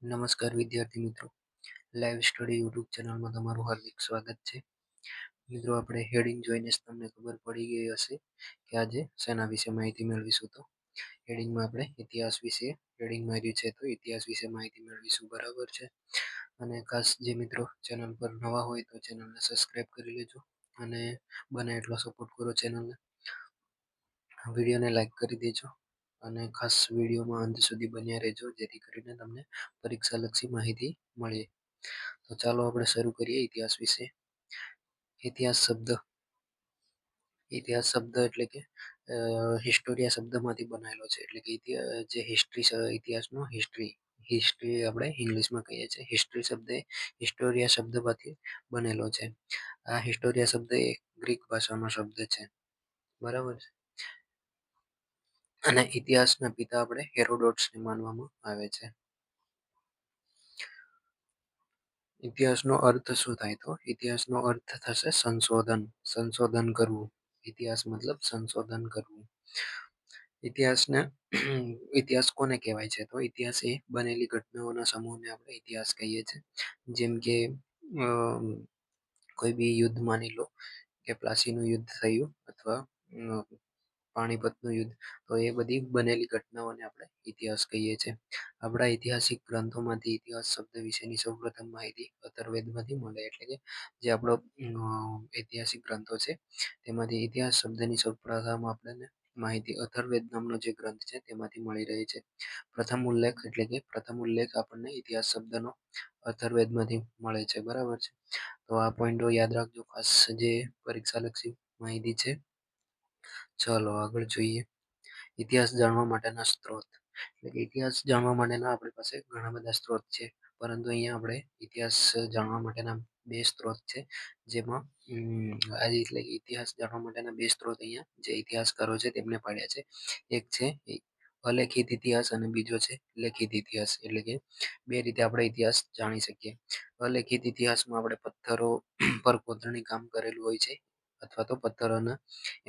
નમસ્કાર વિદ્યાર્થી મિત્રો, લાઈવ સ્ટડી યુટ્યુબ ચેનલમાં તમારું હાર્દિક સ્વાગત છે. મિત્રો, આપણે હેડિંગ જોઈને જ તમને ખબર પડી ગઈ હશે કે આજે શેના વિશે માહિતી મેળવીશું. તો હેડિંગમાં આપણે ઇતિહાસ વિશે હેડિંગ માર્યું છે, તો ઇતિહાસ વિશે માહિતી મેળવીશું, બરાબર છે. અને ખાસ જે મિત્રો ચેનલ પર નવા હોય તો ચેનલને સબસ્ક્રાઈબ કરી લેજો અને બને એટલો સપોર્ટ કરો ચેનલને. વિડીયોને લાઈક કરી દેજો અને ખાસ વિડીયોમાં અંત સુધી બન્યા રહેજો, જેથી કરીને તમને પરીક્ષાલક્ષી માહિતી મળે. તો ચાલો આપણે શરૂ કરીએ ઇતિહાસ વિશે. ઇતિહાસ શબ્દ એટલે કે હિસ્ટોરિયા શબ્દમાંથી બનાવેલો છે, એટલે કે જે ઇતિહાસનો હિસ્ટ્રી આપણે ઇંગ્લિશમાં કહીએ છીએ. હિસ્ટ્રી શબ્દ હિસ્ટોરિયા શબ્દમાંથી બનેલો છે. આ હિસ્ટોરિયા શબ્દ એ ગ્રીક ભાષાનો શબ્દ છે, બરાબર છે. અને ઇતિહાસના પિતા આપણે હેરોડોટ્સને માનવામાં આવે છે. ઇતિહાસનો અર્થ શું થાય? તો ઇતિહાસનો અર્થ થશે સંશોધન કરવું. ઇતિહાસ મતલબ સંશોધન કરવું. ઇતિહાસ કોને કહેવાય છે? તો ઇતિહાસ એ બનેલી ઘટનાઓના સમૂહને આપણે ઇતિહાસ કહીએ છીએ. જેમ કે કોઈ બી યુદ્ધ માની લો કે પ્લાસીનું યુદ્ધ થયું અથવા પાણીપતનું યુદ્ધ, તો એ બધી બનેલી ઘટનાઓને આપણે ઇતિહાસ કહીએ છીએ. આપણા ઐતિહાસિક ગ્રંથોમાંથી ઇતિહાસ શબ્દ વિશેની સૌપ્રથમ માહિતી અથર્વવેદમાંથી મળે, એટલે કે જે આપણો ઐતિહાસિક ગ્રંથો છે તેમાંથી ઇતિહાસ શબ્દની સૌપ્રથમ આપણને માહિતી અથર્વવેદ નામનો જે ગ્રંથ છે તેમાંથી મળી રહી છે. પ્રથમ ઉલ્લેખ આપણને ઇતિહાસ શબ્દનો અથર્વવેદમાંથી મળે છે, બરાબર છે. તો આ પોઈન્ટો યાદ રાખજો, ખાસ જે પરીક્ષાલક્ષી માહિતી છે. ચાલો આગળ જોઈએ. ઇતિહાસ જાણવા માટેના સ્ત્રોત. એટલે કે ઇતિહાસ જાણવા માટેના આપણી પાસે ઘણા બધા સ્ત્રોત છે, પરંતુ અહીંયા આપણે ઇતિહાસ જાણવા માટેના બે સ્ત્રોત છે. જેમાં એટલે ઇતિહાસ જાણવા માટેના બે સ્ત્રોત અહીંયા જે ઇતિહાસકારો છે તેમને પાડ્યા છે. એક છે અલેખિત ઇતિહાસ અને બીજો છે લેખિત ઇતિહાસ. એટલે કે બે રીતે આપણે ઇતિહાસ જાણી શકીએ. અલેખિત ઇતિહાસમાં આપણે પથ્થરો પર કોતરણી કામ કરેલું હોય છે, અથવા તો પથ્થરોના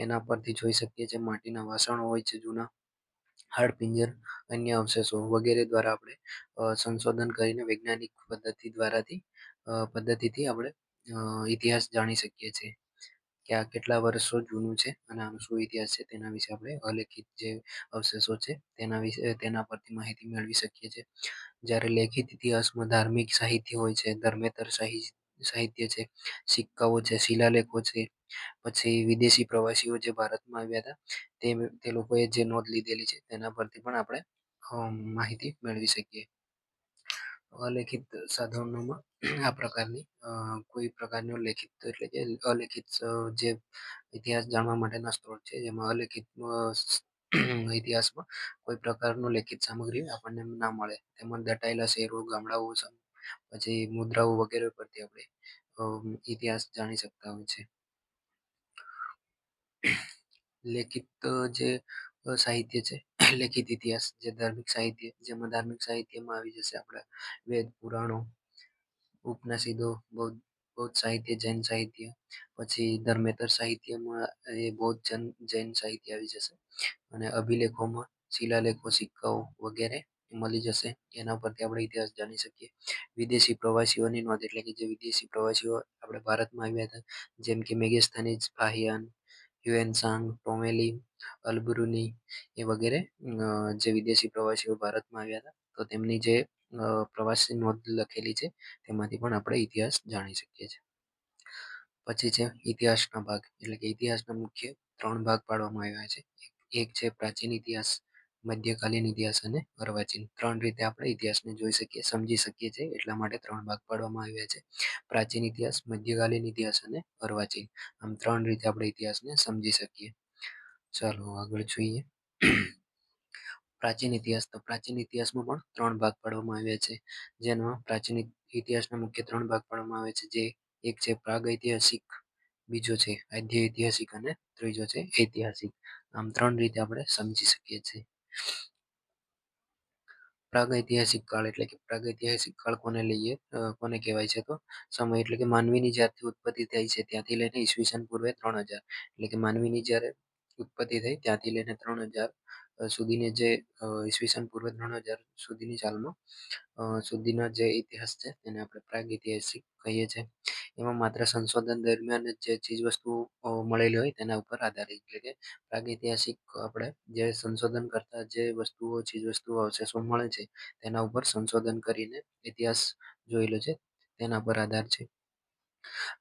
એના પરથી જોઈ શકીએ છીએ. માટીના વાસણો હોય છે જૂના, હાડપિંજર, અન્ય અવશેષો વગેરે દ્વારા આપણે સંશોધન કરીને વૈજ્ઞાનિક પદ્ધતિથી આપણે ઇતિહાસ જાણી શકીએ છીએ કે આ કેટલા વર્ષો જૂનું છે અને આનો શું ઇતિહાસ છે. તેના વિશે આપણે અલેખિત જે અવશેષો છે તેના પરથી માહિતી મેળવી શકીએ છીએ. જ્યારે લેખિત ઇતિહાસમાં ધાર્મિક સાહિત્ય હોય છે, ધર્મેતર સાહિત્ય છે, સિક્કાઓ છે, શિલાલેખો છે, પછી વિદેશી પ્રવાસીઓ જે ભારતમાં આવ્યા હતા તે લોકોએ જે નોંધ લીધેલી છે તેના પરથી પણ આપણે માહિતી મેળવી શકીએ. અલેખિત સાધનોમાં આ પ્રકારની કોઈ પ્રકારનો લેખિત એટલે કે અલેખિત જે ઇતિહાસ જાણવા માટેના સ્ત્રોત છે, જેમાં અલેખિત ઇતિહાસમાં કોઈ પ્રકારનું લેખિત સામગ્રી આપણને ના મળે. તેમાં દટાયેલા શહેરો, ગામડાઓ, પછી મુદ્રાઓ વગેરે પરથી આપણે ઇતિહાસ જાણી શકતા હોય છે. લેખિત જે સાહિત્ય છે, લેખિત ઇતિહાસ જે ધાર્મિક સાહિત્ય, જેમાં ધાર્મિક સાહિત્યમાં આવી જશે આપણા વેદ, પુરાણો, ઉપનિષદો, બૌદ્ધ સાહિત્ય, જૈન સાહિત્ય, પછી ધર્મેતર સાહિત્યમાં એ બૌદ્ધ જૈન સાહિત્ય આવી જશે. અને અભિલેખોમાં શિલાલેખો, સિક્કાઓ વગેરે મળી જશે. એના પરથી આપણે ઇતિહાસ જાણી શકીએ. વિદેશી પ્રવાસીઓની નોંધ, એટલે કે જે વિદેશી પ્રવાસીઓ આપણે ભારતમાં આવ્યા હતા, જેમ કે મેગેસ્થાનીઝ, ફાહિયાન, હ્યુએન ટોમેલી, અલબરુની એ વગેરે જે વિદેશી પ્રવાસીઓ ભારતમાં આવ્યા હતા, તો તેમની જે પ્રવાસી નોંધ લખેલી છે તેમાંથી પણ આપણે ઇતિહાસ જાણી શકીએ છીએ. પછી છે ઇતિહાસના ભાગ, એટલે કે ઇતિહાસના મુખ્ય 3 ભાગ પાડવામાં આવ્યા છે. એક છે પ્રાચીન ઇતિહાસ, મધ્યકાલીન ઇતિહાસ અને અર્વાચીન. 3 રીતે આપણે ઇતિહાસને જોઈ શકીએ, સમજી શકીએ છીએ, એટલા માટે 3 ભાગ પાડવામાં આવ્યા છે. પ્રાચીન ઇતિહાસ, મધ્યકાલીન ઇતિહાસ અને અર્વાચીન. આમ 3 રીતે આપણે ઇતિહાસને સમજી શકીએ. ચાલો આગળ જોઈએ. પ્રાચીન ઇતિહાસ. તો પ્રાચીન ઇતિહાસમાં પણ 3 ભાગ પાડવામાં આવ્યા છે. જેમાં પ્રાચીન ઇતિહાસના મુખ્ય 3 ભાગ પાડવામાં આવે છે. જે એક છે પ્રાગૈતિહાસિક, બીજો છે આદ્ય ઐતિહાસિક અને ત્રીજો છે ઐતિહાસિક. આમ 3 રીતે આપણે સમજી શકીએ છીએ. પ્રાગૈતિહાસિક કાળ, એટલે કે પ્રાગૈતિહાસિક કાળ કોને કહેવાય છે? તો સમય, એટલે કે માનવીની જ્યારથી ઉત્પત્તિ થઈ છે ત્યાંથી લઈને ઈસવીસન પૂર્વે 3000, એટલે કે માનવીની જ્યારે ઉત્પત્તિ થઈ ત્યાંથી લઈને 3000 સુધીની જે ઈસવીસન પૂર્વે 3000 સુધીની સાલમાં સુધીનો જે ઇતિહાસ છે તેને આપણે પ્રાગૈતિહાસિક કહીએ છીએ. એમાં માત્ર સંશોધન દરમિયાન જ જે ચીજવસ્તુઓ મળેલી હોય તેના ઉપર આધારિત, એટલે કે પ્રાગૈતિહાસિક આપણે જે સંશોધન કરતા જે વસ્તુઓ ચીજવસ્તુઓ અવશેષો મળે છે તેના ઉપર સંશોધન કરીને ઇતિહાસ જોયેલો છે તેના પર આધાર છે.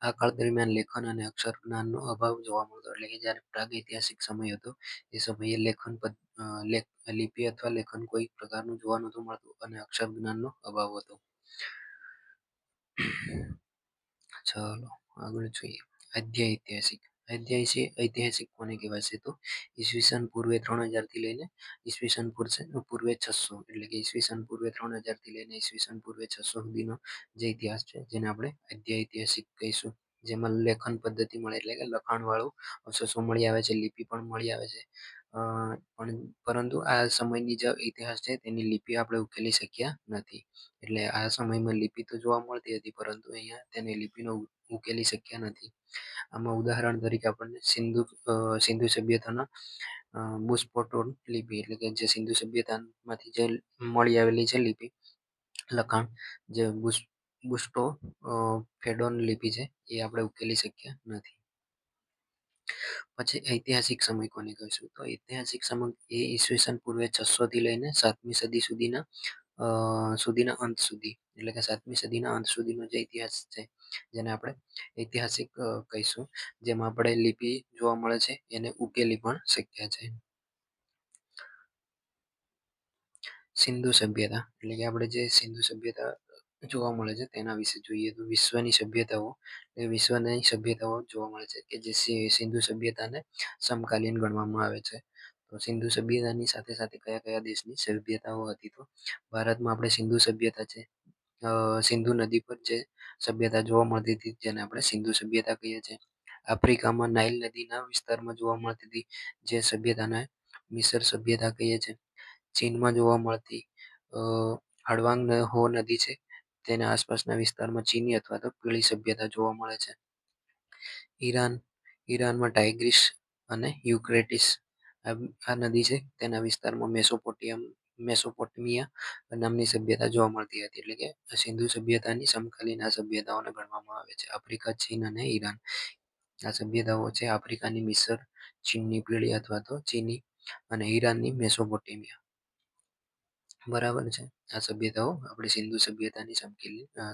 આ કાળ દરમિયાન લેખન અને અક્ષર જ્ઞાનનો અભાવ જોવા મળતો, એટલે કે જ્યારે પ્રાગૈતિહાસિક સમય હતો એ સમયે લિપિ અથવા લેખન કોઈ પ્રકારનું જોવા નહોતું મળતું અને અક્ષર જ્ઞાનનો અભાવ હતો. ચાલો આગળ જોઈએ. આદ્ય ઐતિહાસિક. ઐતિહાસિક કોને કહેવાય છે? તો ઈસવીસન પૂર્વે 3000 થી લઈને ઈસવીસન પૂર્વે 600, એટલે કે ઈસવીસન પૂર્વે 3000 થી લઈને ઈસવીસન પૂર્વે 600 સુધીનો જે ઇતિહાસ છે જેને આપણે આદ્ય ઐતિહાસિક કહીશું. જેમાં લેખન પદ્ધતિ મળે, એટલે કે લખાણ વાળું અવશેષો મળી આવે છે, લિપિ પણ મળી આવે છે. પરંતુ આ સમયની જે ઇતિહાસ છે તેની લિપિ આપણે ઉકેલી શક્યા નથી. એટલે આ સમયમાં લિપિ તો જોવા મળતી હતી પરંતુ અહીંયા તેની લિપિનો ઉકેલી શક્યા નથી. આમાં ઉદાહરણ તરીકે આપણને સિંધુ સભ્યતાના બુસ્પોટોન લિપિ, એટલે કે જે સિંધુ સભ્યતામાંથી જે મળી આવેલી છે લિપિ લખાણ, જે બુસ્ટો ફેડોન લિપિ છે એ આપણે ઉકેલી શક્યા નથી. પછી ઐતિહાસિક સમય કોને કહીશું? તો ઐતિહાસિક સમય એ ઈસવીસન પૂર્વે 600 થી લઈને 7મી સદી સુધીના અંત સુધી, એટલે કે 7મી સદીના અંત સુધીનો જે ઇતિહાસ છે જેને આપણે ઐતિહાસિક કહીશું. જેમાં આપણે લિપિ જોવા મળે છે એને ઉકેલી પણ શક્યા છે. સિંધુ સભ્યતા, એટલે કે આપણે જે સિંધુ સભ્યતા જોવા મળે છે તેના વિશે જોઈએ તો વિશ્વની સભ્યતાઓ જોવા મળે છે કે જે સિંધુ સભ્યતાને સમકાલીન ગણવામાં આવે છે. તો સિંધુ સભ્યતાની સાથે સાથે કયા કયા દેશની સભ્યતાઓ હતી? તો ભારતમાં આપણે સિંધુ સભ્યતા છે, સિંધુ નદી પર જે સભ્યતા જોવા મળતી હતી જેને આપણે સિંધુ સભ્યતા કહીએ છીએ. આફ્રિકામાં નાઇલ નદીના વિસ્તારમાં જોવા મળતી હતી જે સભ્યતાને મિસર સભ્યતા કહીએ છીએ. ચીનમાં જોવા મળતી હાડવાંગ હો નદી છે તેના આસપાસના વિસ્તારમાં ચીની અથવા તો પીળી સભ્યતા જોવા મળે છે. ઈરાનમાં ટાઇગ્રીસ અને યુક્રેટિસ આ નદી છે તેના વિસ્તારમાં મેસોપોટેમિયા નામની સભ્યતા જોવા મળતી હતી, એટલે કે સિંધુ સભ્યતાની સમકાલીન આ સભ્યતાઓને ગણવામાં આવે છે. આફ્રિકા, ચીન અને ઈરાન આ સભ્યતાઓ છે. આફ્રિકાની મિસર, ચીનની પીળી અથવા તો ચીની અને ઈરાનની મેસોપોટેમિયા. બરાબર છે. આ સભ્યતાઓ આપણે સિંધુ સભ્યતાની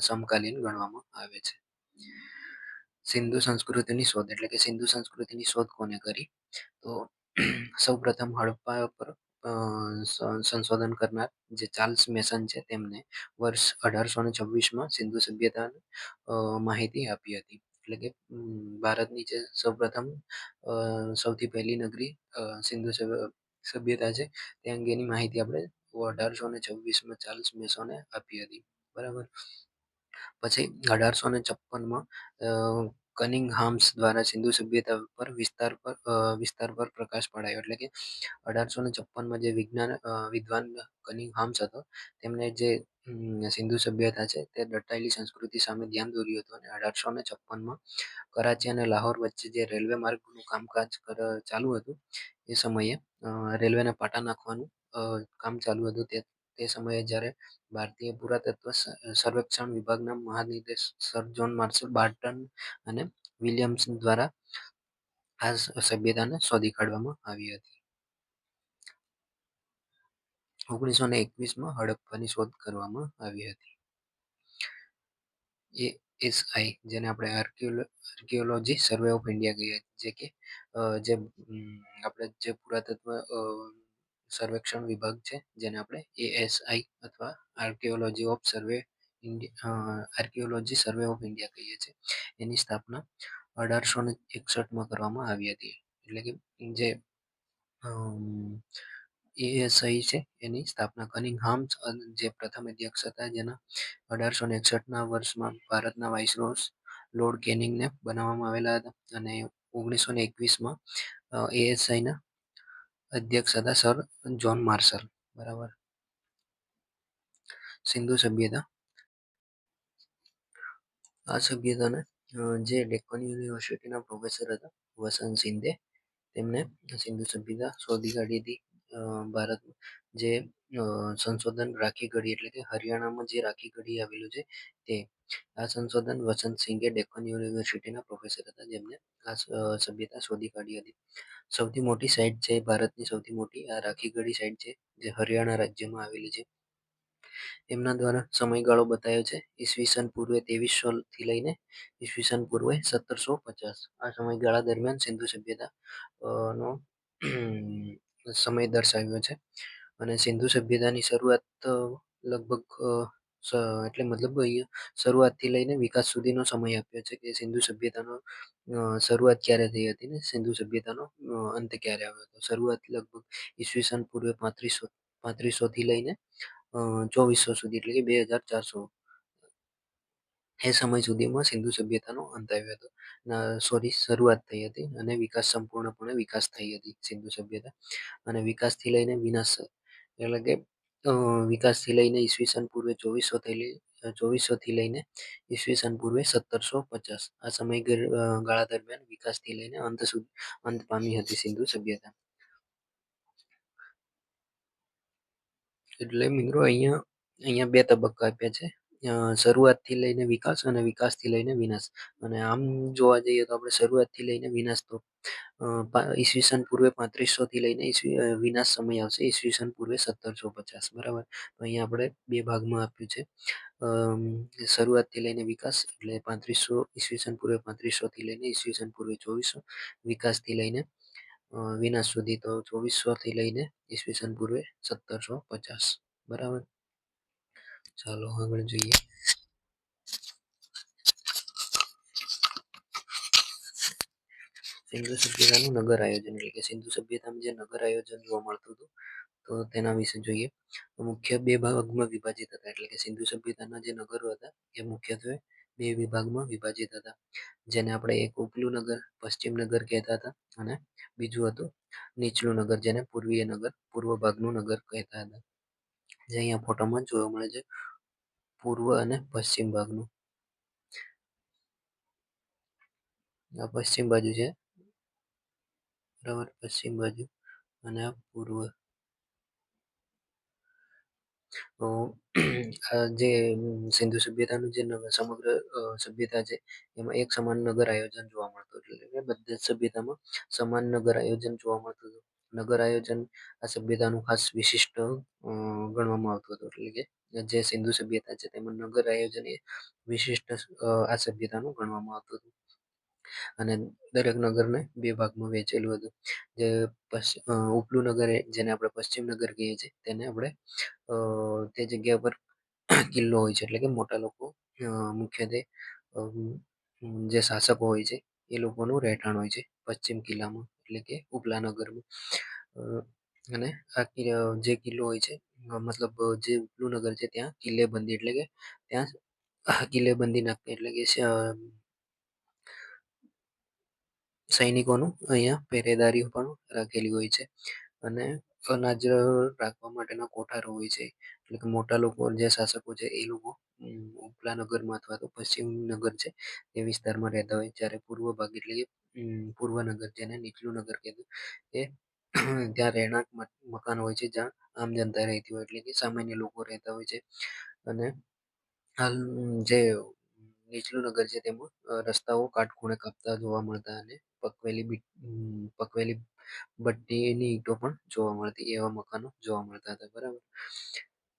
સમકાલીન ગણવામાં આવે છે. સિંધુ સંસ્કૃતિની શોધ, એટલે કે સિંધુ સંસ્કૃતિની શોધ કોને કરી? તો સૌપ્રથમ હડપ્પા પર સંશોધન કરનાર જે ચાર્લ્સ મેસન છે તેમને વર્ષ 1826માં સિંધુ સભ્યતાની માહિતી આપી હતી. એટલે કે ભારતની જે સૌપ્રથમ સૌથી પહેલી નગરી સિંધુ સભ્યતા છે તે અંગેની માહિતી આપણે 1826માં ચાર્લ્સ મેસોને આપી હતી. બરાબર. પછી 1856માં કનિંગહામ્સ દ્વારા સિંધુ સભ્યતા પર વિસ્તાર પર પ્રકાશ પાડાયો, એટલે કે 1856માં જે વિદ્વાન કનિંગહામ્સ હતો તેમણે જે સિંધુ સભ્યતા છે તે દટાયેલી સંસ્કૃતિ સામે ધ્યાન દોર્યું હતું અને 1856માં કરાચી અને લાહોર વચ્ચે જે રેલવે માર્ગનું કામકાજ ચાલુ હતું એ સમયે રેલવેના પાટા નાખવાનું કામ ચાલુ હતું. તે સમયે જ્યારે ભારતીય પુરાતત્વ સર્વેક્ષણ વિભાગના મહાનિદેશક સર જ્હોન માર્શલ બાર્ટન અને વિલિયમ્સ દ્વારા આ સભ્યતાને શોધી કાઢવામાં આવી હતી. 1921માં હડપ્પાની શોધ કરવામાં આવી હતી. ASI જેને આપણે આર્કિયોલોજી સર્વે ઓફ ઇન્ડિયા કહીએ છીએ, કે આપણે જે પુરાતત્વ સર્વેક્ષણ વિભાગ છે જેને આપણે ASI અથવા આર્કિયોલોજી સર્વે ઓફ ઇન્ડિયા કહીએ છીએ, એની સ્થાપના 1861માં કરવામાં આવી હતી. એટલે કે જે ASI છે એની સ્થાપના કનિંગહામ્સ જે પ્રથમ અધ્યક્ષ હતા જેના 1861ના વર્ષમાં ભારતના વાઇસરોય લોર્ડ કેનિંગને બનાવવામાં આવેલા હતા અને 1921માં ASIના અધ્યક્ષ હતા સર જ્હોન માર્શલ. બરાબર. સિંધુ સભ્યતા. આ સભ્યતાને જે ડેક્કન યુનિવર્સિટીના પ્રોફેસર હતા વસંત સિંધે તેમને સિંધુ સભ્યતા શોધી કાઢી હતી. ભારત જે સંશોધન રાખી ગઢી એટલે કે હરિયાણામાં જે રાખી ગઢી આવેલું છે તે. આ સંશોધન વસંત સિંઘે ડેક્કન યુનિવર્સિટીના પ્રોફેસર હતા જેમને આ સભ્યતા શોધી કાઢી હતી. સૌથી મોટી સાઇટ છે ભારતની સૌથી મોટી આ રાખી ગઢી સાઇટ છે જે હરિયાણા રાજ્યમાં આવેલી છે. એમના દ્વારા સમયગાળો બતાવ્યો છે ઈસવીસન પૂર્વે 2300 થી લઈને ઈસવીસન પૂર્વે 1750. આ સમયગાળા દરમિયાન સિંધુ સભ્યતા નો સમય દર્શાવ્યો છે. અને સિંધુ સભ્યતાની શરૂઆત લગભગ એટલે મતલબ અહીંયા શરૂઆતથી લઈને વિકાસ સુધીનો સમય આપ્યો છે કે સિંધુ સભ્યતાનો શરૂઆત ક્યારે થઈ હતી ને સિંધુ સભ્યતાનો અંત ક્યારે આવ્યો હતો. શરૂઆત લગભગ ઈસવીસન પૂર્વે 3500 થી લઈને 2400 સુધી એટલે કે 2400 એ સમય સુધીમાં સિંધુ સભ્યતાનો અંત આવ્યો હતો. સોરી, શરૂઆત થઈ હતી અને વિકાસ સંપૂર્ણપણે વિકાસ થઈ હતી સિંધુ સભ્યતા. અને વિકાસથી લઈને વિનાશ એટલે કે વિકાસથી લઈને ઈસવીસન પૂર્વે 2400 થી લઈને ઈસવીસન પૂર્વે 1750. આ સમયગાળા દરમિયાન વિકાસથી લઈને અંત પામી હતી સિંધુ સભ્યતા. એટલે મિત્રો અહીંયા અહીંયા બે તબક્કા આપ્યા છે. શરૂઆતથી લઈને વિકાસ અને વિકાસથી લઈને વિનાશ. અને આમ જોવા જઈએ તો આપણે શરૂઆતથી લઈને વિનાશ તો ઈસવીસન પૂર્વે 3500 થી લઈને વિનાશ સમય આવશે ઈસવીસન પૂર્વે 1750. બરાબર. તો અહીંયા આપણે બે ભાગમાં આપ્યું છે. શરૂઆતથી લઈને વિકાસ એટલે 3500 ઈસવીસન પૂર્વે 3500 થી લઈને ઈસવીસન પૂર્વે 2400. વિકાસથી લઈને વિનાશ સુધી તો 2400 થી લઈને ઈસવીસન પૂર્વે 1750. બરાબર. ચાલો આગળ જોઈએ. સિંધુ સભ્યતાનું નગર આયોજન એટલે કે સિંધુ સભ્યતામાં જે નગર આયોજન જોવા મળતું હતું તો તેના વિશે જોઈએ. મુખ્ય બે ભાગમાં વિભાજિત હતા એટલે કે સિંધુ સભ્યતાના જે નગરો હતા એ મુખ્યત્વે બે વિભાગમાં વિભાજિત હતા. જેને આપણે એક ઉપલું નગર પશ્ચિમ નગર કહેતા હતા અને બીજું હતું નીચલું નગર જેને પૂર્વીય નગર પૂર્વ ભાગનું નગર કહેતા હતા. જે અહીંયા ફોટોમાં જોવા મળે છે પૂર્વ અને પશ્ચિમ ભાગનું. આ પશ્ચિમ બાજુ છે બરાબર, પશ્ચિમ બાજુ અને આ પૂર્વ. તો આ જે સિંધુ સભ્યતાનું જે સમગ્ર સભ્યતા છે એમાં એક સમાન નગર આયોજન જોવા મળતું હતું. એટલે કે બધા જ સભ્યતામાં સમાન નગર આયોજન જોવા મળતું હતું. નગર આયોજન આ સભ્યતાનું ખાસ વિશિષ્ટ ગણવામાં આવતું હતું. એટલે કે જે સિંધુ સભ્યતા છે તેમાં નગર આયોજન એ વિશિષ્ટ આ સભ્યતાનું ગણવામાં આવતું હતું. અને દરેક નગરને બે ભાગમાં વહેંચેલું હતું. જે ઉપલું નગર જેને આપણે પશ્ચિમ નગર કહીએ છીએ તેને આપણે તે જગ્યા પર કિલ્લો હોય છે એટલે કે મોટા લોકો મુખ્યત્વે જે શાસકો હોય છે એ લોકોનું રહેઠાણ હોય છે પશ્ચિમ કિલ્લામાં એટલે કે ઉપલા નગરમાં. અને આ જે કિલ્લો હોય છે મતલબ જે ઉપલું નગર છે ત્યાં કિલ્લેબંધી એટલે કે ત્યાં કિલ્લેબંધી નાખતા એટલે કે સૈનિકોનું અહીંયા પહેરેદારી પણ રાખેલી હોય છે. અને અનાજ રાખવા માટેના કોઠારો હોય છે. એટલે કે મોટા લોકો જે શાસકો છે એ લોકો ઉપલા નગરમાં અથવા તો પશ્ચિમ નગર છે એ વિસ્તારમાં રહેતા હોય. જ્યારે પૂર્વ ભાગ એટલે કે પૂર્વ નગર જેને નીચલું નગર કહેતું એ ત્યાં રહેણાંક મકાન હોય છે જ્યાં આમ જનતા રહેતી હોય એટલે કે સામાન્ય લોકો રહેતા હોય છે. અને હાલ જે નીચલું નગર છે તેમાં રસ્તાઓ કાટખૂણે કાપતા જોવા મળતા અને પકવેલી ભટ્ટીની ઈંટો પણ જોવા મળતી એવા મકાનો જોવા મળતા હતા. બરાબર.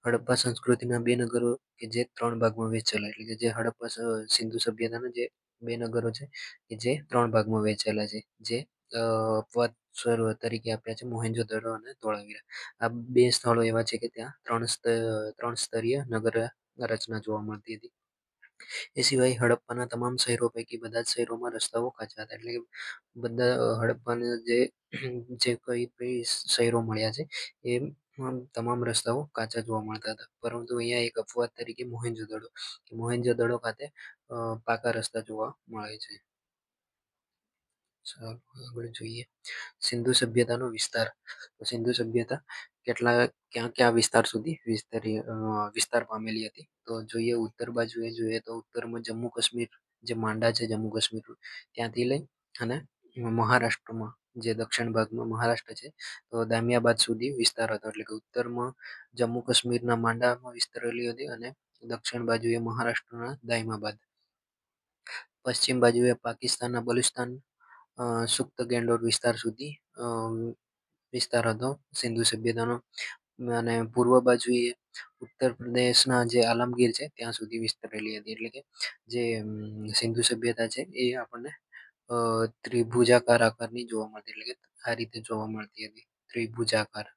હડપ્પા સંસ્કૃતિના બે નગરો કે જે 3 ભાગમાં વહેંચાયેલા એટલે કે જે હડપ્પા સિંધુ સભ્યતાના જે બે નગરો છે કે જે 3 ભાગમાં વહેંચાયેલા છે. જે અપવાદ તરીકે આપ્યા છે મોહેંજો-દડો અને ધોળાવીરા. આ બે સ્થળો એવા છે કે ત્યાં 3 સ્તરીય નગર રચના જોવા મળતી હતી. એ સિવાય હડપ્પાના તમામ શહેરો પૈકી બધા જ શહેરોમાં રસ્તાઓ કાચા હતા. એટલે કે બધા હડપ્પાના જે કઈ શહેરો મળ્યા છે એ તમામ રસ્તાઓ કાચા જોવા મળતા હતા. પરંતુ અહીંયા એક અપવાદ તરીકે મોહેંજો-દડો ખાતે પાકા રસ્તા જોવા મળે છે. ચાલો આગળ જોઈએ. સિંધુ સભ્યતાનો વિસ્તાર. સિંધુ સભ્યતા ક્યાં ક્યાં વિસ્તાર સુધી વિસ્તાર પામેલી હતી તો જોઈએ ઉત્તર બાજુએ જોઈએ તો ઉત્તરમાં જમ્મુ કાશ્મીર જે માંડા છે જમ્મુ કાશ્મીર ત્યાંથી લઈ અને મહારાષ્ટ્રમાં જે દક્ષિણ ભાગમાં મહારાષ્ટ્ર છે, તો દામિયાબાદ સુધી વિસ્તાર હતો. એટલે કે ઉત્તરમાં જમ્મુ કાશ્મીરના માંડામાં વિસ્તરેલી હતી અને દક્ષિણ બાજુએ મહારાષ્ટ્રના દાયમાબાદ. પશ્ચિમ બાજુએ પાકિસ્તાનના બલુચિસ્તાન સુખ્ત ગેંડોર વિસ્તાર સુધી વિસ્તાર હતો સિંધુ સભ્યતાનો. અને પૂર્વ બાજુએ ઉત્તર પ્રદેશના જે આલમગીર છે ત્યાં સુધી વિસ્તરેલી હતી. એટલે કે જે સિંધુ સભ્યતા છે એ આપણને ત્રિભુજાકાર આકારની જોવા મળતી. એટલે કે આ રીતે જોવા મળતી હતી, ત્રિભુજાકાર.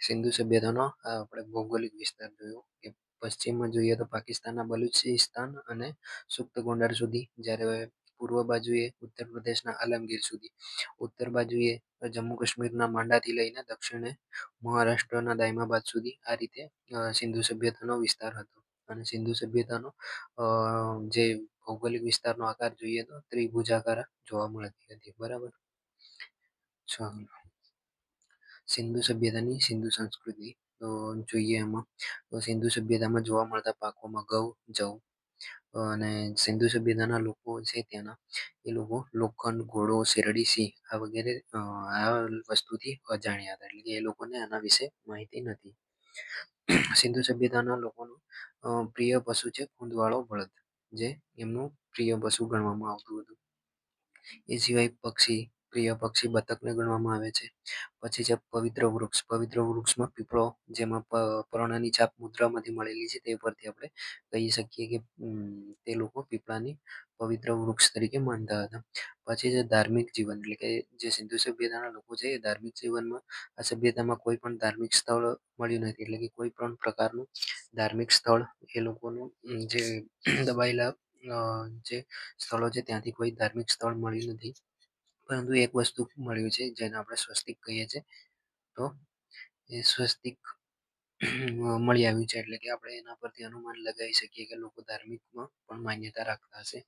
સિંધુ સભ્યતાનો આપણે ભૌગોલિક વિસ્તાર જોયો કે પશ્ચિમમાં જોઈએ તો પાકિસ્તાનના બલુચિસ્તાન અને સુખ્ત ગોંડાર સુધી, જ્યારે પૂર્વ બાજુએ ઉત્તર પ્રદેશના આલમગીર સુધી, ઉત્તર બાજુએ જમ્મુ કાશ્મીરના માંડાથી લઈને દક્ષિણે મહારાષ્ટ્રના દાયમાબાદ સુધી. આ રીતે સિંધુ સભ્યતાનો વિસ્તાર હતો. અને સિંધુ સભ્યતાનો જે ભૌગોલિક વિસ્તારનો આકાર જોઈએ તો ત્રિભુજાકાર જોવા મળતી હતી. બરાબર. ચાલો, સિંધુ સભ્યતાની સિંધુ સંસ્કૃતિ તો જોઈએ એમાં. તો સિંધુ સભ્યતામાં જોવા મળતા પાકોમાં ઘઉં, જવ. અને સિંધુ સભ્યતાના લોકો છે ત્યાંના, એ લોકો લોખંડ, ઘોડો, શેરડી, સિંહ આ વગેરે આ વસ્તુથી અજાણ્યા હતા. એટલે કે એ લોકોને આના વિશે માહિતી નથી. સિંધુ સભ્યતાના લોકોનું પ્રિય પશુ છે ખૂંદવાળો બળદ, જે એમનું પ્રિય પશુ ગણવામાં આવતું હતું. એ સિવાય પ્રિય પક્ષી બતકને ગણવામાં આવે છે. પછી છે પવિત્ર વૃક્ષ. પવિત્ર વૃક્ષમાં પીપળો, જેમાં પર્ણની છાપ મુદ્રામાંથી મળેલી છે, તે પરથી આપણે કહી શકીએ કે તે લોકો પીપળાની પવિત્ર વૃક્ષ તરીકે માનતા હતા. પછી છે ધાર્મિક જીવન. એટલે કે જે સિંધુ સભ્યતાના લોકો છે એ ધાર્મિક જીવનમાં આ સભ્યતામાં કોઈ પણ ધાર્મિક સ્થળ મળ્યું નથી. એટલે કે કોઈ પણ પ્રકારનું ધાર્મિક સ્થળ એ લોકોનું જે દબાયેલા જે સ્થળો છે ત્યાંથી કોઈ ધાર્મિક સ્થળ મળ્યું નથી. પરંતુ એક વસ્તુ મળ્યું છે જેને આપણે સ્વસ્તિક કહીએ છીએ. તો એ સ્વસ્તિક મળી આવ્યું છે. એટલે કે આપણે એના પરથી અનુમાન લગાવી શકીએ કે લોકો ધાર્મિકમાં પણ માન્યતા રાખતા હશે.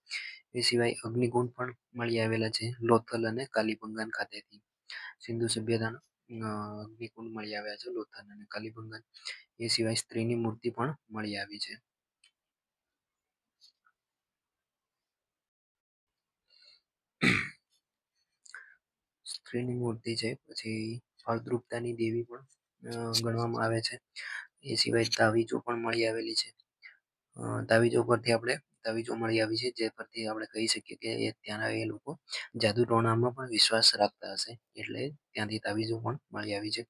એ સિવાય અગ્નિકુંડ પણ મળી આવેલા છે લોથલ અને કાલીબંગન ખાતેથી. સિંધુ સભ્યતાના અગ્નિકુંડ મળી આવ્યા છે લોથલ અને કાલીબંગન. એ સિવાય સ્ત્રીની મૂર્તિ પણ મળી આવી છે. સ્ત્રીની મૂર્તિ છે. પછી ફળદ્રુપતાની દેવી પણ ગણવામાં આવે છે. એ સિવાય તાવીજો પણ મળી આવેલી છે. તાવીજો પરથી આપણે તાવીજો મળી આવી છે, જે પરથી આપણે કહી શકીએ કે ત્યાંના એ લોકો જાદુ ટોણામાં પણ વિશ્વાસ રાખતા હશે, એટલે ત્યાંથી તાવીજો પણ મળી આવી છે.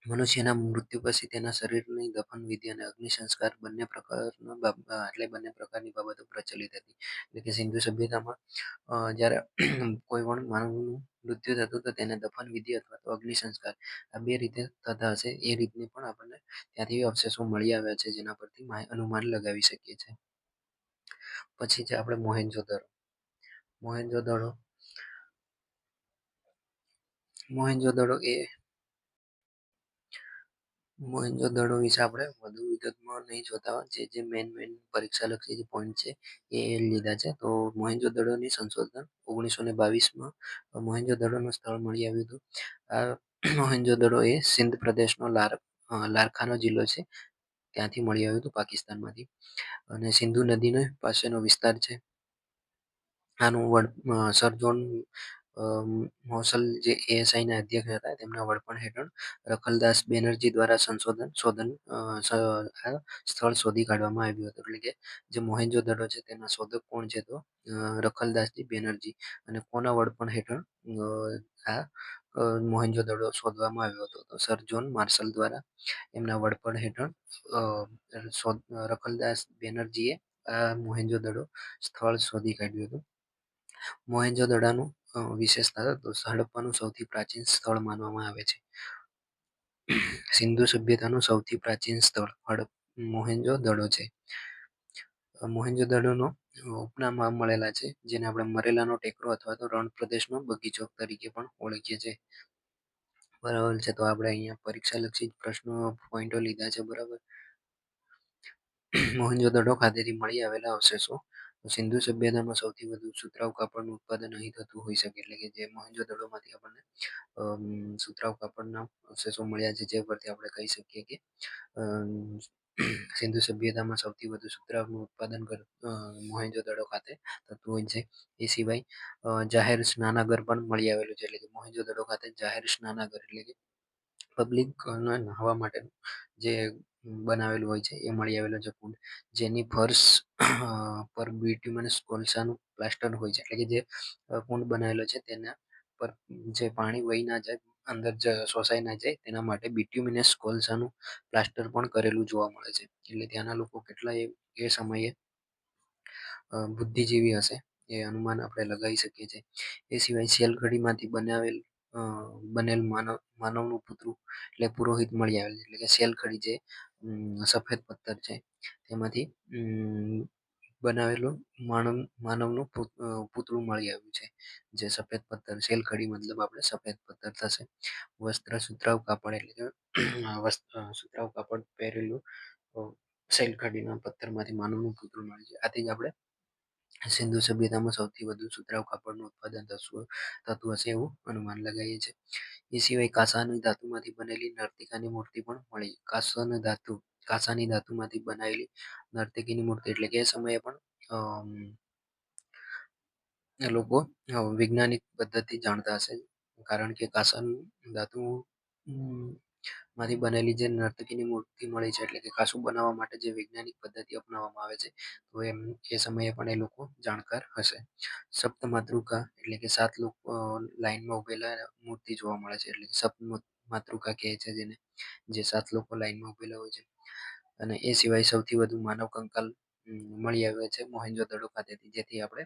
મનુષ્યના મૃત્યુ પછી તેના શરીરની દફન વિધિ અને અગ્નિ સંસ્કાર બંને પ્રકારની બાબતો પ્રચલિત હતી. એટલે કે સિંધુ સભ્યતામાં જ્યારે કોઈ પણ માનવનું મૃત્યુ થતું તો તેને દફન વિધિ અથવા તો અગ્નિ સંસ્કાર આ બે રીતે થતા હશે. એ રીતની પણ આપણને ત્યાંથી અવશેષો મળી આવ્યા છે, જેના પરથી અનુમાન લગાવી શકીએ છીએ. પછી છે આપણે મોહેન્જો-દડો. મોહેન્જો-દડો મોહેન્જો-દડો એ મોહેન્જો-દડો વિશે આપણે વધુ વિગતમાં નહીં જોતા હોય, જે મેન પરીક્ષાલક્ષી જે પોઈન્ટ છે એ લીધા છે. તો મોહેન્જો-દડોની સંશોધન 1922માં મોહેન્જો-દડોનું સ્થળ મળી આવ્યું હતું. આ મોહેન્જો-દડો એ સિંધ પ્રદેશનો લારકાનો જિલ્લો છે, ત્યાંથી મળી આવ્યું હતું પાકિસ્તાનમાંથી. અને સિંધુ નદીનો પાસેનો વિસ્તાર છે. આનું સર જ્હોન મોસલ જે એએસઆઈના અધ્યક્ષ હતા તેમના વડપણ હેઠળ રખલદાસ બેનર્જી દ્વારા આ સ્થળ શોધી કાઢવામાં આવ્યું હતું. એટલે કે જે મોહેન્જો-દડો છે તેના શોધક કોણ છે તો રખલદાસજી બેનર્જી. અને કોના વડપણ હેઠળ આ મોહેન્જો-દડો શોધવામાં આવ્યો હતો તો સર જ્હોન માર્શલ દ્વારા એમના વડપણ હેઠળ રખલદાસ બેનર્જીએ આ મોહેન્જો-દડો સ્થળ શોધી કાઢ્યું હતું. મોહેન્જો-દડાનું વિશેષતા તો હડપ્પાનું સૌથી પ્રાચીન સ્થળ માનવામાં આવે છે. સિંધુ સભ્યતાનું સૌથી પ્રાચીન સ્થળ મોહેન્જો-દડો છે. મોહેન્જો-દડોનો ઉપનામ મળેલા છે, જેને આપણે મરેલાનો ટેકરો અથવા તો રણ પ્રદેશનો બગીચો તરીકે પણ ઓળખીએ છીએ. બરાબર છે. તો આપણે અહીંયા પરીક્ષાલક્ષી પ્રશ્નો પોઈન્ટો લીધા છે. બરાબર. મોહેન્જો-દડો ખાતેથી મળી આવેલા અવશેષો. સિંધુ સભ્યતામાં સૌથી વધુ સુતરાઉ કાપડનું ઉત્પાદન અહીં થતું હોઈ શકે. એટલે કે જે મોહેન્જો-દડોમાંથી આપણને સુતરાઉ કાપડના અવશેષો મળ્યા છે, જે પરથી આપણે કહી શકીએ કે સિંધુ સભ્યતામાં સૌથી વધુ સુતરાઉનું ઉત્પાદન મોહેંજો-દડો ખાતે થતું હોય છે. એ સિવાય જાહેર સ્નાનાગર પણ મળી આવેલું છે, એટલે કે મોહેંજો-દડો ખાતે જાહેર સ્નાનાગર એટલે કે પબ્લિક નહાવા માટેનું જે બનાવેલું હોય છે એ મળી આવેલું છે કુંડ, જેની ફર્શ પર બિટ્યુમિનસ કોલસાનું પ્લાસ્ટર હોય છે, એટલે કે જે કુંડ બનાવેલો છે તેના પર જે પાણી વહી ના જાય, અંદર શોષાઈ ના જાય તેના માટે બિટ્યુમિનસ કોલસાનું પ્લાસ્ટર પણ કરેલું જોવા મળે છે. એટલે ત્યાંના લોકો કેટલા એ સમયે બુદ્ધિજીવી હશે એ અનુમાન આપણે લગાવી શકીએ છીએ. એ સિવાય શેલકડીમાંથી બનેલ માનવનું પુતળું એટલે પુરોહિત મળી આવેલ છે, એટલે કે શેલકડી જે સફેદ પથ્થર છે તેમાંથી બનાવેલું માનવનું પૂતળું મળી આવ્યું છે, જે સફેદ પથ્થર શેલકડી મતલબ આપણે સફેદ પથ્થર થશે. વસ્ત્ર સુતરાઉ કાપડ એટલે કે સુતરાઉ કાપડ પહેરેલું શેલકડીના પથ્થરમાંથી માનવનું પૂતળું મળે છે. આથી જ આપણે સિંધુ સભ્યતામાં સૌથી વધુ સુતરાઉ કાપડનું ઉત્પાદન થતું હશે એવું અનુમાન લગાવીએ છીએ. એ સિવાય કાંસાની ધાતુમાંથી બનેલી નર્તિકાની મૂર્તિ પણ મળી. કાંસાની ધાતુમાંથી બનાવેલી નર્તકીની મૂર્તિ એટલે કે એ સમયે પણ લોકો વૈજ્ઞાનિક પદ્ધતિ જાણતા હશે, કારણ કે કાંસાનું ધાતુ માંથી બનેલી જે નર્તકીની મૂર્તિ મળી છે, એટલે કે કાંસુ બનાવવા માટે જે વૈજ્ઞાનિક પદ્ધતિ અપનાવવામાં આવે છે તો એ સમયે પણ એ લોકો જાણકાર હશે. સપ્ત માતૃકા એટલે કે સાત લોકો લાઈનમાં ઉભેલા મૂર્તિ જોવા મળે છે, એટલે કે સપ્ત માતૃકા કહે છે જેને, જે સાત લોકો લાઈનમાં ઉભેલા હોય છે. અને એ સિવાય સૌથી વધુ માનવ કંકાલ મળી આવ્યા છે મોહેન્જો-દડો ખાતેથી, જેથી આપણે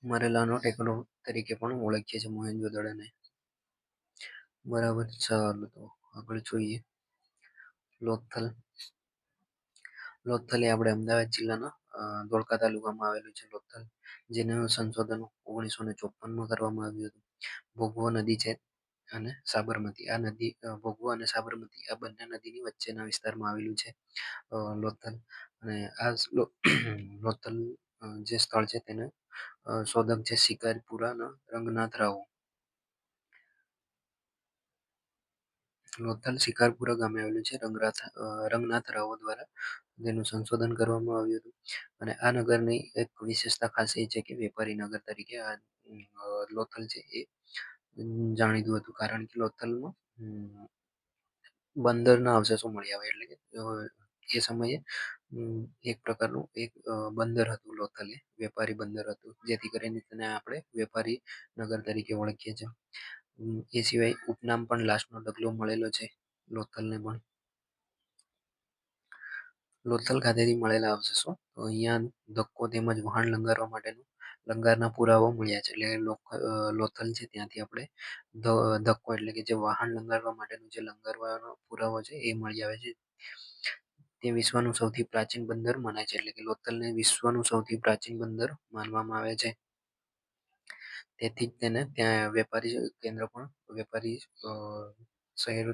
મરેલાનો ટેકરો તરીકે પણ ઓળખીએ છીએ મોહેન્જો-દડોને. બરાબર, ચાલો તો આગળ જોઈએ. લોથલ. લોથલ એ આપણે અમદાવાદ જિલ્લાના ધોળકા તાલુકામાં આવેલું છે લોથલ, જેનું સંશોધન 1954માં કરવામાં આવ્યું હતું. ભોગવો નદી છે અને સાબરમતી, આ નદી ભોગવો અને સાબરમતી આ બંને નદીની વચ્ચેના વિસ્તારમાં આવેલું છે લોથલ. અને આ લોથલ જે સ્થળ છે તેને શોધક છે શિકારીપુરાના રંગનાથ રાવો. લોથલ શિકારપુરા ગામે આવેલું છે. રંગનાથ રાવો દ્વારા તેનું સંશોધન કરવામાં આવ્યું હતું. અને આ નગરની એક વિશેષતા ખાસ એ છે કે વેપારી નગર તરીકે આ લોથલ છે એ જાણીતું હતું, કારણ કે લોથલમાં બંદરના અવશેષો મળી આવે, એટલે કે એ સમયે એક પ્રકારનું એક બંદર હતું લોથલ, એ વેપારી બંદર હતું, જેથી કરીને તેને આપણે વેપારી નગર તરીકે ઓળખીએ છીએ. એ સિવાય ઉપનામ પણ લાસ્ટનો ડગલો મળેલો છે લોથલને પણ. લોથલ ખાતેથી મળેલા અવશેષો તો અહીંયા ધક્કો તેમજ વહાણ લંગારવા માટેનું લંગારના પુરાવો મળ્યા છે, એટલે લોથલ છે ત્યાંથી આપણે ધક્કો એટલે કે જે વાહન લંગારવા માટેનું જે લંગારવાનો પુરાવો છે એ મળી આવે છે. તે વિશ્વનું સૌથી પ્રાચીન બંદર મનાય છે, એટલે કે લોથલને વિશ્વનું સૌથી પ્રાચીન બંદર માનવામાં આવે છે. તેથી જ તેને ત્યાં વેપારી કેન્દ્ર પણ વેપારી શહેર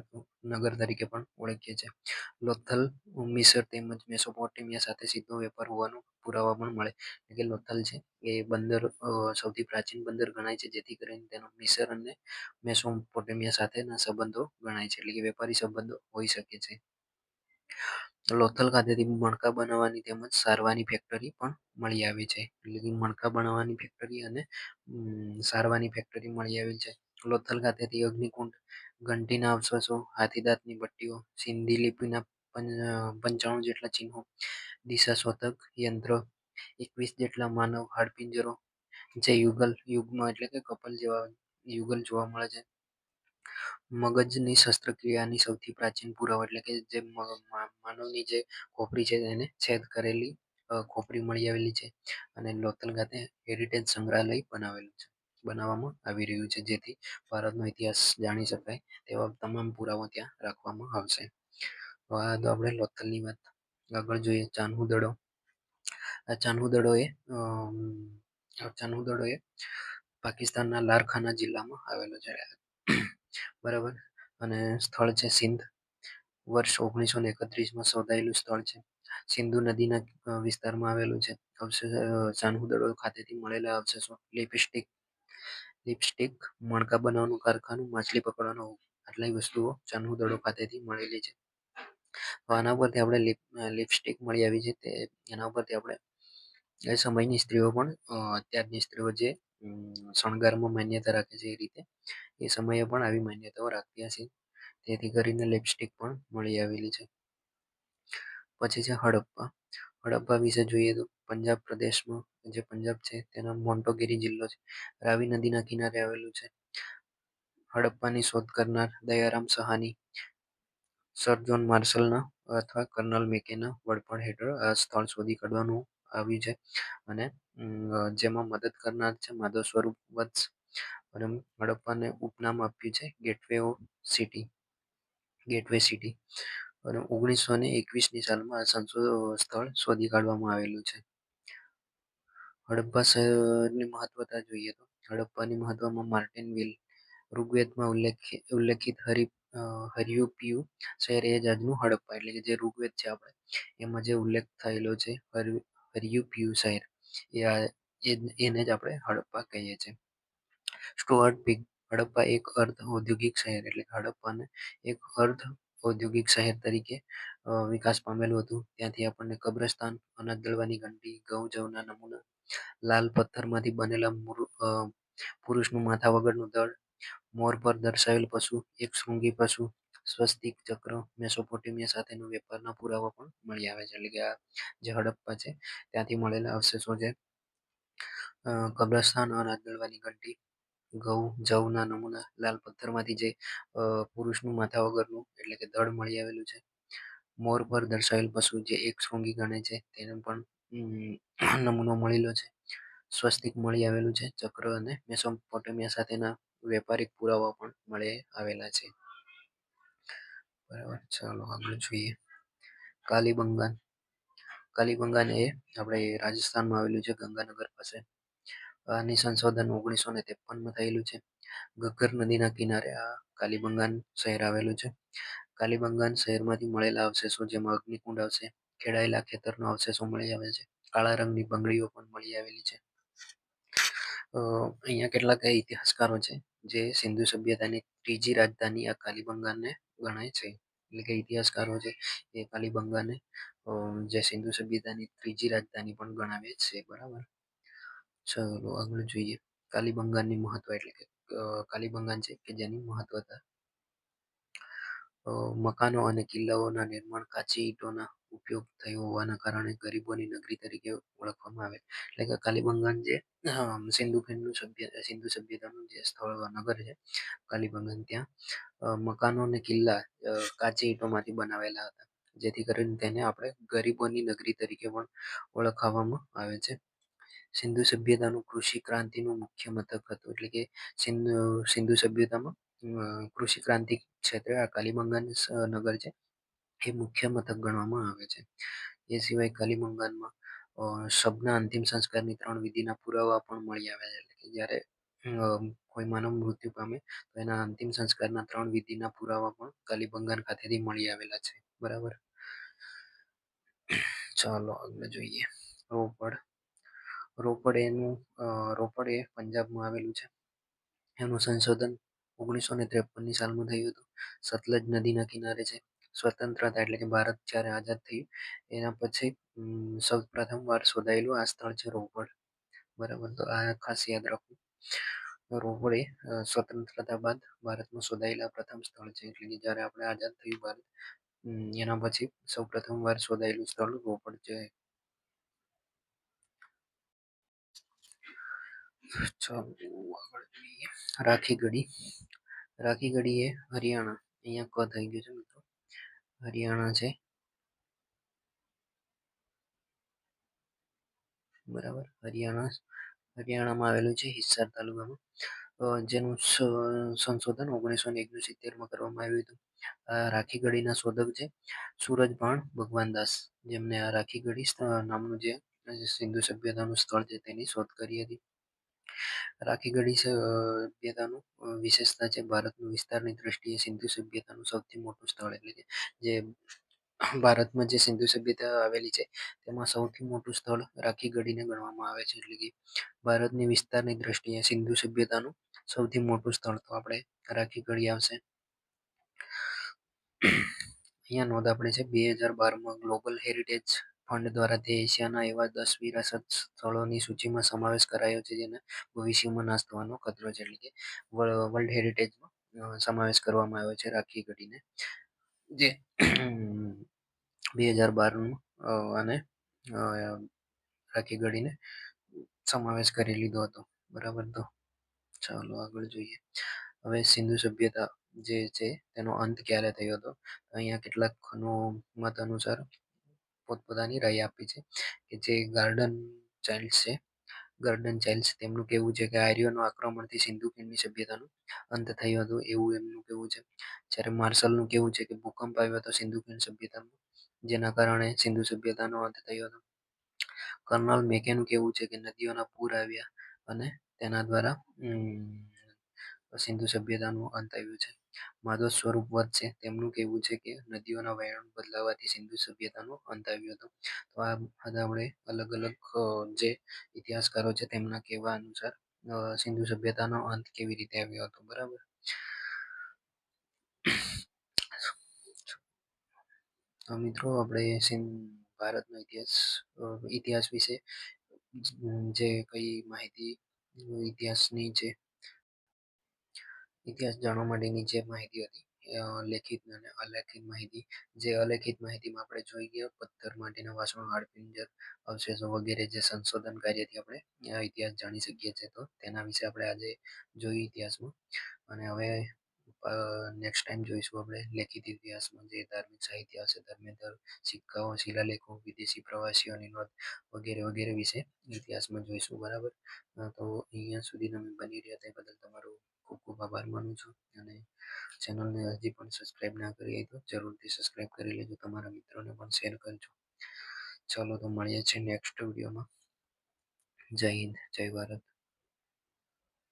નગર તરીકે પણ ઓળખીએ છીએ. લોથલ મિસર તેમજ મેસોપોટેમિયા સાથે સીધો વેપાર હોવાનો પુરાવા પણ મળે, એટલે કે લોથલ છે એ બંદર સૌથી પ્રાચીન બંદર ગણાય છે, જેથી કરીને તેનો મિસર અને મેસોપોટેમિયા સાથેના સંબંધો ગણાય છે, એટલે કે વેપારી સંબંધો હોઈ શકે છે. લોથલ ખાતેથી મણકા બનાવવાની તેમજ સારવાની ફેક્ટરી પણ મળી આવી છે, એટલે કે મણકા બનાવવાની ફેક્ટરી અને સારવાની ફેક્ટરી મળી આવી છે. લોથલ ખાતેથી અગ્નિકુંડ, ઘંટીના અવશેષો, હાથીદાંતની પટ્ટીઓ, સિંધી લિપિના 95 જેટલા ચિહ્નો, દિશાશોધક યંત્ર, 21 જેટલા માનવ હાડપિંજરો, જે યુગમાં એટલે કે કપલ જેવા યુગલ જોવા મળે છે. મગજની શસ્ત્રક્રિયાની સૌથી પ્રાચીન પુરાવો એટલે કે જે માનવની જે ખોપરી છે એને છેદ કરેલી ખોપરી મળી આવેલી છે. અને લોથલ ખાતે હેરિટેજ સંગ્રહાલય બનાવવામાં આવી રહ્યું છે, જેથી ભારતનો ઇતિહાસ જાણી શકાય તેવા તમામ પુરાવો ત્યાં રાખવામાં આવશે. આ તો આપણે લોથલની વાત. આગળ જોઈએ ચાન્હુ દડો. આ ચાન્હુ દડો એ પાકિસ્તાનના લારખાના જિલ્લામાં આવેલો છે. બરાબર, અને સ્થળ છે સિંધ. વર્ષ 1931માં શોધાયેલું સ્થળ છે. સિંધુ નદીના વિસ્તારમાં આવેલું છે. ચાન્હુ દડો ખાતેથી મળેલા અવશેષો લિપસ્ટિક, મણકા બનાવવાનું કારખાનું, માછલી પકડવાનો આટલી વસ્તુઓ ચાંદુ દડો ખાતેથી મળેલી છે. તો આના ઉપરથી આપણે લિપસ્ટિક મળી આવી છે, તે એના ઉપરથી આપણે એ સમયની સ્ત્રીઓ પણ અત્યારની સ્ત્રીઓ જે શણગારમાં માન્યતા રાખે છે એ રીતે એ સમયે પણ આવી માન્યતાઓ રાખતી હશે, તેથી કરીને લિપસ્ટિક પણ મળી આવેલી છે. પછી છે હડપ્પા. હડપ્પા વિશે જોઈએ તો પંજાબ પ્રદેશમાં, જે પંજાબ છે તેનો મોન્ટોગીરી જિલ્લો છે, રાવી નદીના કિનારે આવેલું છે. હડપ્પાની શોધ કરનાર દયારામ સહાની સર જ્હોન માર્શલના અથવા કર્નલ મેકેના વડપણ હેઠળ આ સ્થળ શોધી કાઢવાનું આવ્યું છે, અને જેમાં મદદ કરનાર છે માધવ સ્વરૂપ વત્સ, અને હડપ્પાને ઉપનામ આપ્યું છે ગેટવે સિટી. અને 1921ની સાલમાં આ સ્થળ શોધી કાઢવામાં આવેલું છે. હડપ્પા શહેરની મહત્વતા જોઈએ તો હડપ્પાની મહત્વમાં માર્ટિન વિલ, ઋગ્વેદમાં ઉલ્લેખિત હરિયુપીયુ શહેર એ જ આજનું હડપ્પા, એટલે કે જે ઋગ્વેદ છે આપણે એમાં જે ઉલ્લેખ થયેલો છે હરિયુપીયુ શહેર, એને જ આપણે હડપ્પા કહીએ છીએ. Stuart peak. હડપ્પા એક અર્ધ ઔદ્યોગિક શહેર, એટલે કે હડપ્પાને એક અર્ધ ઔદ્યોગિક શહેર તરીકે વિકાસ પામેલું હતું. ત્યાંથી આપણને કબ્રસ્તાન, અનાજ દળવાની ઘંટી, ઘઉં જવના નમૂના, લાલ પથ્થરમાંથી બનેલા પુરુષનું માથા વગરનું દળ, મોર પર દર્શાવેલ પશુ, એક શૃંગી પશુ, સ્વસ્તિક ચક્ર, મેસોપોટેમિયા સાથેનો વેપારના પુરાવા પણ મળી આવે છે. એટલે કે આ જે હડપ્પા છે ત્યાંથી મળેલા અવશેષો છે. કબ્રસ્તાન, અનાજ દળવાની ઘંટી, ઘઉં જવના નમૂના, લાલ પથ્થરમાંથી જે પુરુષનું માથા વગરનું એટલે કે દળ મળી આવેલું છે. મોર પર દર્શાવેલ પશુ જે એક શૃંગી ગણે છે તેનો પણ નમૂનો મળેલો છે. સ્વસ્તિક મળી આવેલું છે. ચક્ર અને મેસોપોટેમિયા સાથેના વેપારિક પુરાવા પણ મળી આવેલા છે. બરાબર, ચાલો આગળ જોઈએ. કાલીબંગાન. કાલીબંગાન એ આપણે રાજસ્થાનમાં આવેલું છે, ગંગાનગર પાસે. આની સંશોધન 1953માં થયેલું છે. ઘગ્ગર નદીના કિનારે આ કાલીબંગાન શહેર આવેલું છે. કાલીબંગાન શહેરમાંથી મળેલા અવશેષો, જેમાં અગ્નિકુંડ આવશે, ખેડાયેલા ખેતરનો અવશેષો મળી આવે છે, કાળા રંગની બંગડીઓ પણ મળી આવેલી છે. અહીંયા કેટલાક ઇતિહાસકારો છે જે સિંધુ સભ્યતાની ત્રીજી રાજધાની આ કાલીબંગાનને ગણાય છે. એટલે કે ઇતિહાસકારો છે એ કાલીબંગાને જે સિંધુ સભ્યતાની ત્રીજી રાજધાની પણ ગણાવે છે. બરાબર, ચલો આગળ જોઈએ. કાલીબંગાનની મહત્વ, એટલે કે કાલીબંગાન છે કે જેની મહત્વતા મકાનો અને કિલ્લાઓના નિર્માણ કાચી ઈંટોના ઉપયોગ થયો હોવાના કારણે ગરીબોની નગરી તરીકે ઓળખવામાં આવે. એટલે કે કાલીબંગાન જે સિંધુ સભ્યતાનું જે સ્થળ નગર છે કાલીબંગાન, ત્યાં મકાનો અને કિલ્લા કાચી ઈંટોમાંથી બનાવેલા હતા, જેથી કરીને તેને આપણે ગરીબોની નગરી તરીકે પણ ઓળખવામાં આવે છે. સિંધુ સભ્યતાનું કૃષિ ક્રાંતિનું મુખ્ય મથક હતું, એટલે કે સિંધુ સભ્યતામાં કૃષિ ક્રાંતિ ક્ષેત્રે આ કાલીબંગાન નગર છે એ મુખ્ય મથક ગણવામાં આવે છે. એ સિવાય કાલીબંગાનમાં શબના અંતિમ સંસ્કારની 3 વિધિના પુરાવા પણ મળી આવ્યા છે. એટલે કે જ્યારે કોઈ માનવ મૃત્યુ પામે તો એના અંતિમ સંસ્કારના 3 વિધિના પુરાવા પણ કાલીબંગાન ખાતેથી મળી આવેલા છે. બરાબર, ચાલો આગળ જોઈએ. રોપડ એ પંજાબમાં આવેલું છે. એનું સંશોધન 1953ની સાલમાં થયું હતું. સતલજ નદીના કિનારે છે. સ્વતંત્રતા, એટલે કે ભારત જ્યારે આઝાદ થયું એના પછી સૌ પ્રથમ વાર શોધાયેલું આ સ્થળ છે રોપડ. બરાબર, તો આ ખાસ યાદ રાખવું. રોપડ એ સ્વતંત્રતા બાદ ભારતમાં શોધાયેલા પ્રથમ સ્થળ છે. એટલે કે જ્યારે આપણે આઝાદ થયું ભારત, એના પછી સૌ પ્રથમ વાર શોધાયેલું સ્થળ રોપડ છે. રાખીગઢી. રાખીગઢી એ હરિયાણા, અહીંયા ક થઈ ગયું છે મિત્રો, હરિયાણા છે. બરાબર, હરિયાણામાં આવેલું છે, હિસાર તાલુકામાં, જેનું સંશોધન 1969માં કરવામાં આવ્યું હતું. આ રાખીગઢીના શોધક છે સૂરજભાન ભગવાનદાસ, જેમને આ રાખીગઢી નામનું જે સિંધુ સભ્યતાનું સ્થળ છે તેની શોધ કરી હતી. રાખીગઢી સભ્યતાનું વિશેષતા છે ભારતનું વિસ્તારની દ્રષ્ટિએ સિંધુ સભ્યતાનું સૌથી મોટું સ્થળ, એટલે કે જે ભારતમાં જે સિંધુ સભ્યતા આવેલી છે તેમાં સૌથી મોટું સ્થળ રાખીગઢીને ગણવામાં આવે છે. એટલે કે ભારતની વિસ્તારની દ્રષ્ટિએ સિંધુ સભ્યતાનું સૌથી મોટું સ્થળ તો આપણે રાખીગઢી આવશે. અહીંયા નોંધ આપણે છે 2012માં ગ્લોબલ હેરિટેજ ફંડ દ્વારા તે એશિયાના એવા 10 વિરાસત સ્થળોની સૂચિમાં સમાવેશ કરાયો છે જેને ભવિષ્યમાં નાશ થવાનો ખતરો છે, એટલે કે વર્લ્ડ હેરિટેજમાં સમાવેશ કરવામાં આવ્યો છે રાખી ગઢીને, જે 2012નું અને રાખી ગઢીને સમાવેશ કરી લીધો હતો. બરાબર, તો ચાલો આગળ જોઈએ. હવે સિંધુ સભ્યતા જે છે તેનો અંત ક્યારે થયો હતો? અહીંયા કેટલાક મત અનુસાર પોતપોતાની રાય આપી છે કે જે ગાર્ડન ચાઇલ્ડ્સ તેમનું કહેવું છે કે આર્યોના આક્રમણથી સિંધુ ખીણની સભ્યતાનો અંત થયો હતો એવું એમનું કહેવું છે. જ્યારે માર્શલનું કહેવું છે કે ભૂકંપ આવ્યો હતો સિંધુ ખીણ સભ્યતામાં, જેના કારણે સિંધુ સભ્યતાનો અંત થયો હતો. કર્નલ મેકેનું કહેવું છે કે નદીઓના પૂર આવ્યા અને તેના દ્વારા સિંધુ સભ્યતાનો અંત આવ્યો છે. માધવ સ્વરૂપ વધ છે તેમનું કહેવું છે કે નદીઓના વહેણ બદલાવાથી સિંધુ સભ્યતાનો અંત આવ્યો હતો. તો આ બધા આપણે અલગ અલગ જે ઇતિહાસકારો છે તેમના કહેવા અનુસાર સિંધુ સભ્યતાનો અંત કેવી રીતે આવ્યો હતો. બરાબર, તો મિત્રો આપણે ભારતનો ઇતિહાસ વિશે જે કઈ માહિતી ઇતિહાસની જે ઇતિહાસ જાણવા માટેની જે માહિતી હતી લેખિત અને અલેખિત માહિતી, જે અલેખિત માહિતીમાં આપણે જોઈ ગયા પથ્થર માટીના વાસણો, હાડપિંજર, અવશેષો વગેરે જે સંશોધન કાર્યથી આપણે ઇતિહાસ જાણી શકીએ છીએ, તો તેના વિશે આપણે આજે જોયું ઇતિહાસમાં. અને હવે નેક્સ્ટ ટાઈમ જોઈશું આપણે લેખિત ઇતિહાસમાં જે ધાર્મિક સાહિત્ય હશે, ધર્મેન્દ્ર સિક્કાઓ, શિલાલેખો, વિદેશી પ્રવાસીઓની નોંધ વગેરે વગેરે વિશે ઇતિહાસમાં જોઈશું. બરાબર, તો અહીંયા સુધી તમે બની રહ્યા તે બદલ તમારો ખૂબ ખૂબ આભાર માનું છું. અને ચેનલને હજી પણ સબસ્ક્રાઈબ ના કરી હોય તો જરૂરથી સબસ્ક્રાઈબ કરી લેજો, તમારા મિત્રોને પણ શેર કરજો. ચાલો તો મળીએ છીએ નેક્સ્ટ વિડીયોમાં. જય હિન્દ, જય ભારત.